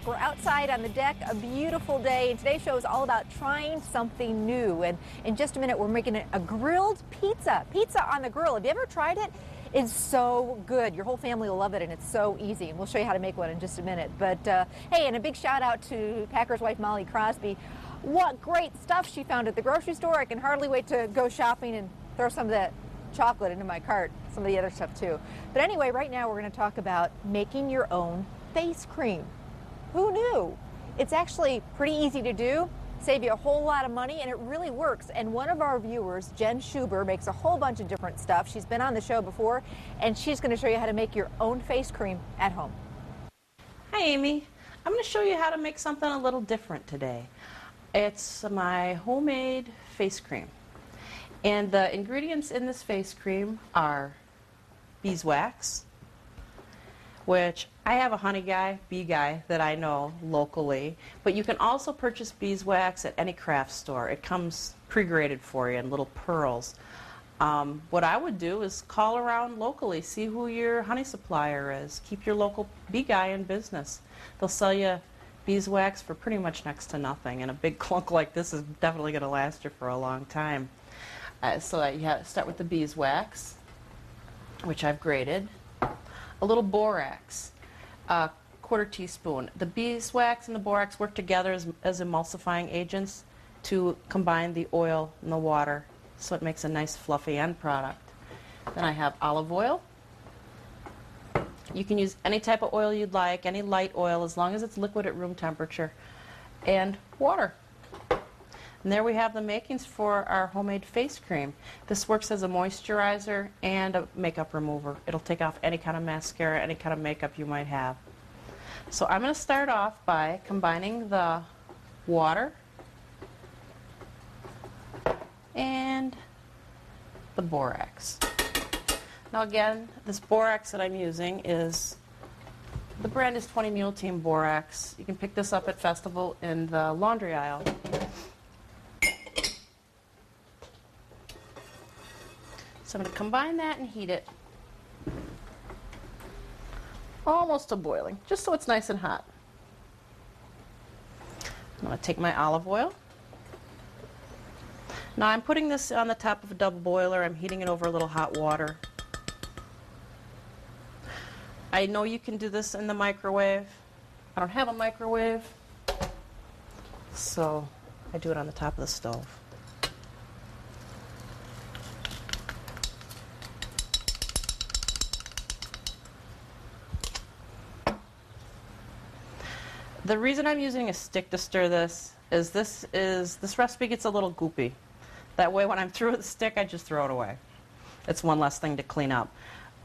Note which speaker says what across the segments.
Speaker 1: back. We're outside on the deck, a beautiful day, and today's show is all about trying something new. And in just a minute, we're making a grilled pizza on the grill. Have you ever tried it? It's so good. Your whole family will love it, and it's so easy. And we'll show you how to make one in just a minute. But hey, and a big shout out to Packer's wife, Molly Crosby. What great stuff she found at the grocery store. I can hardly wait to go shopping and throw some of that chocolate into my cart, some of the other stuff too. But anyway, right now we're going to talk about making your own face cream. Who knew? It's actually pretty easy to do, save you a whole lot of money, and it really works. And one of our viewers, Jen Schuber, makes a whole bunch of different stuff. She's been on the show before, and she's going to show you how to make your own face cream at home.
Speaker 2: Hi Amy, I'm going to show you how to make something a little different today. It's my homemade face cream. And the ingredients in this face cream are beeswax, which I have a honey guy, bee guy that I know locally, but you can also purchase beeswax at any craft store. It comes pre-grated for you in little pearls. What I would do is call around locally, see who your honey supplier is. Keep your local bee guy in business. They'll sell you beeswax for pretty much next to nothing, and a big clunk like this is definitely going to last you for a long time. So you have to start with the beeswax, which I've grated. A little borax, a quarter teaspoon. The beeswax and the borax work together as emulsifying agents to combine the oil and the water, so it makes a nice fluffy end product. Then I have olive oil. You can use any type of oil you'd like, any light oil, as long as it's liquid at room temperature, and water. And there we have the makings for our homemade face cream. This works as a moisturizer and a makeup remover. It'll take off any kind of mascara, any kind of makeup you might have. So I'm going to start off by combining the water and the borax. Now again, this borax that I'm using is, the brand is 20 Mule Team Borax. You can pick this up at Festival in the laundry aisle. So I'm going to combine that and heat it almost to boiling, just so it's nice and hot. I'm going to take my olive oil. Now I'm putting this on the top of a double boiler. I'm heating it over a little hot water. I know you can do this in the microwave. I don't have a microwave, so I do it on the top of the stove. The reason I'm using a stick to stir this is this recipe gets a little goopy. That way when I'm through with the stick, I just throw it away. It's one less thing to clean up.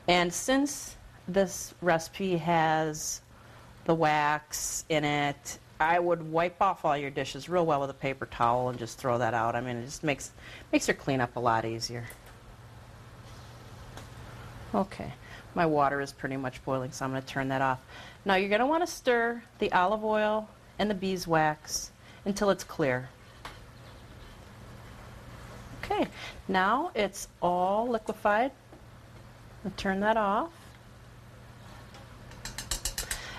Speaker 2: And since this recipe has the wax in it, I would wipe off all your dishes real well with a paper towel and just throw that out. I mean, it just makes your cleanup a lot easier. Okay, my water is pretty much boiling, so I'm going to turn that off. Now you're going to want to stir the olive oil and the beeswax until it's clear. Okay, now it's all liquefied. I'll turn that off.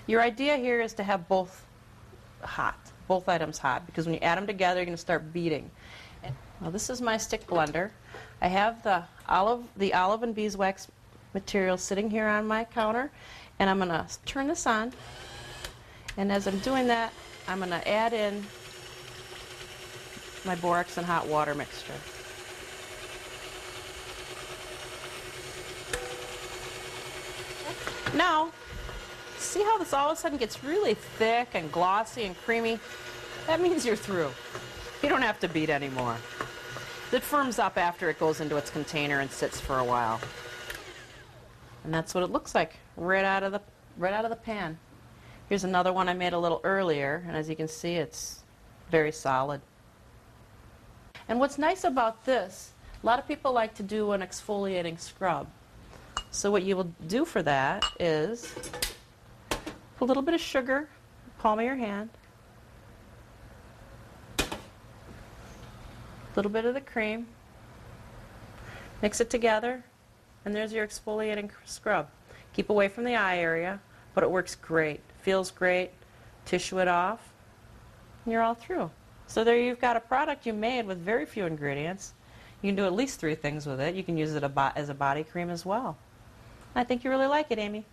Speaker 2: Your idea here is to have both items hot, because when you add them together, you're going to start beating. Now this is my stick blender. I have the olive and beeswax material sitting here on my counter, and I'm going to turn this on, and as I'm doing that, I'm going to add in my borax and hot water mixture. Now, see how this all of a sudden gets really thick and glossy and creamy? That means you're through. You don't have to beat anymore. It firms up after it goes into its container and sits for a while. And that's what it looks like right out of the pan. Here's another one I made a little earlier, and as you can see, it's very solid. And what's nice about this, a lot of people like to do an exfoliating scrub. So what you will do for that is a little bit of sugar, palm of your hand, a little bit of the cream, mix it together, and there's your exfoliating scrub. Keep away from the eye area, but it works great, feels great, tissue it off, and you're all through. So there you've got a product you made with very few ingredients. You can do at least 3 things with it. You can use it as a body cream as well. I think you really like it, Amy.